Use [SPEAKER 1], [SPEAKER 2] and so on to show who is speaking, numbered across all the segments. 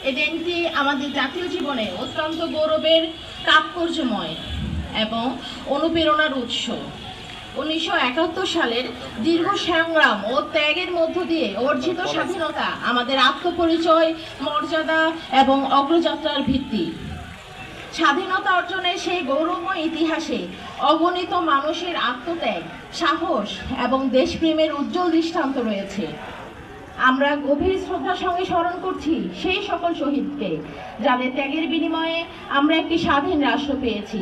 [SPEAKER 1] এই দিনটি আমাদের জাতীয় জীবনে অত্যন্ত গৌরবের, তাৎপর্যময় এবং অনুপ্রেরণার উৎস। 1971 সালের দীর্ঘ সংগ্রাম ও ত্যাগের মধ্য দিয়ে অর্জিত স্বাধীনতা আমাদের আত্মপরিচয়, মর্যাদা এবং অগ্রযাত্রার ভিত্তি। স্বাধীনতা অর্জনের সেই গৌরবময় ইতিহাসে অগণিত মানুষের আত্মত্যাগ, সাহস এবং দেশপ্রেমের উজ্জ্বল দৃষ্টান্ত রয়েছে। আমরা গভীর শ্রদ্ধার সঙ্গে স্মরণ করছি সেই সকল শহীদকে, যাদের ত্যাগের বিনিময়ে আমরা একটি স্বাধীন রাষ্ট্র পেয়েছি।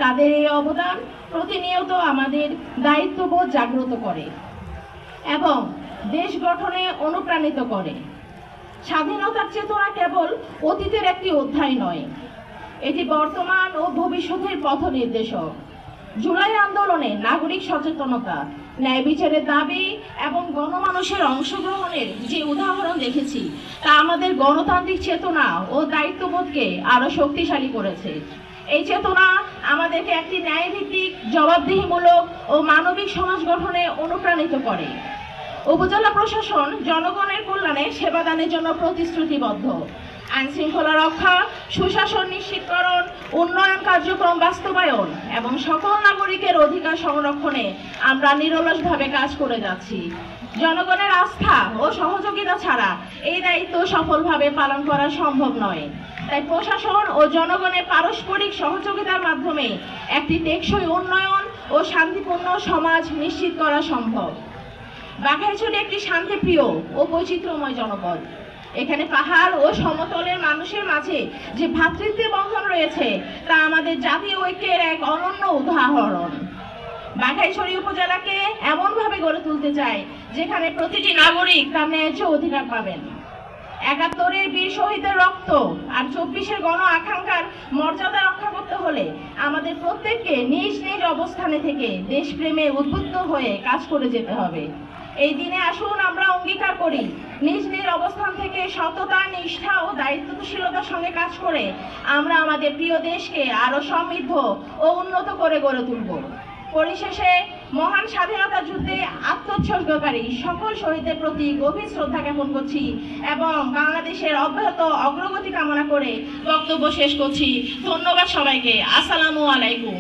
[SPEAKER 1] তাদের এই অবদান প্রতিনিয়ত আমাদের দায়িত্ববোধ জাগ্রত করে এবং দেশ গঠনে অনুপ্রাণিত করে। স্বাধীনতার চেতনা কেবল অতীতের একটি অধ্যায় নয়, এটি বর্তমান ও ভবিষ্যতের পথ নির্দেশক। জুলাই আন্দোলনে নাগরিক সচেতনতা, ন্যায় বিচারের দাবি এবং গণমানুষের অংশগ্রহণের যে উদাহরণ দেখেছি, তা আমাদের গণতান্ত্রিক চেতনা ও দায়িত্ববোধকে আরো শক্তিশালী করেছে। এই চেতনা আমাদেরকে একটি ন্যায়ভিত্তিক, জবাবদিহিমূলক ও মানবিক সমাজ গঠনে অনুপ্রাণিত করে। উপজেলা প্রশাসন জনগণের কল্যাণে সেবাদানের জন্য প্রতিশ্রুতিবদ্ধ। আইন শৃঙ্খলা রক্ষা, সুশাসন নিশ্চিতকরণ, উন্নয়ন কার্যক্রম বাস্তবায়ন এবং সকল নাগরিকের অধিকার সংরক্ষণে আমরা নিরলসভাবে কাজ করে যাচ্ছি। জনগণের আস্থা ও সহযোগিতা ছাড়া এই দায়িত্ব সফলভাবে পালন করা সম্ভব নয়। তাই প্রশাসন ও জনগণের পারস্পরিক সহযোগিতার মাধ্যমে একটি টেকসই উন্নয়ন ও শান্তিপূর্ণ সমাজ নিশ্চিত করা সম্ভব। বাঘাইছড়ি একটি শান্তিপ্রিয় ও বৈচিত্র্যময় জনপদ। এখানে পাহাড় ও সমতলের মানুষের মাঝে যে ভ্রাতৃত্বের বন্ধন রয়েছে, তা আমাদের জাতীয় ঐক্যের এক অনন্য উদাহরণ। বাঘাইছড়ি উপজেলাকে এমনভাবে গড়ে তুলতে চাই যেখানে প্রতিটি নাগরিক তার ন্যায্য অধিকার পাবেন। ৭১-এর বীর শহীদের রক্ত আর ২৪-এর গণ আকাঙ্ক্ষার মর্যাদা রক্ষা করতে হলে আমাদের প্রত্যেককে নিজ নিজ অবস্থানে থেকে দেশপ্রেমে উদ্বুদ্ধ হয়ে কাজ করে যেতে হবে। এই দিনে আসুন আমরা অঙ্গীকার করি, নিজ নিজ অবস্থান থেকে সততা, নিষ্ঠা ও দায়িত্বশীলতার সঙ্গে কাজ করে আমরা আমাদের প্রিয় দেশকে আরো সমৃদ্ধ ও উন্নত করে গড়ে তুলব। পরিশেষে মহান স্বাধীনতা যুদ্ধে আত্মোৎসর্গকারী সকল শহীদদের প্রতি গভীর শ্রদ্ধা জ্ঞাপন করছি এবং বাংলাদেশের অব্যাহত অগ্রগতি কামনা করে বক্তব্য শেষ করছি। ধন্যবাদ সবাইকে। আসসালামু আলাইকুম।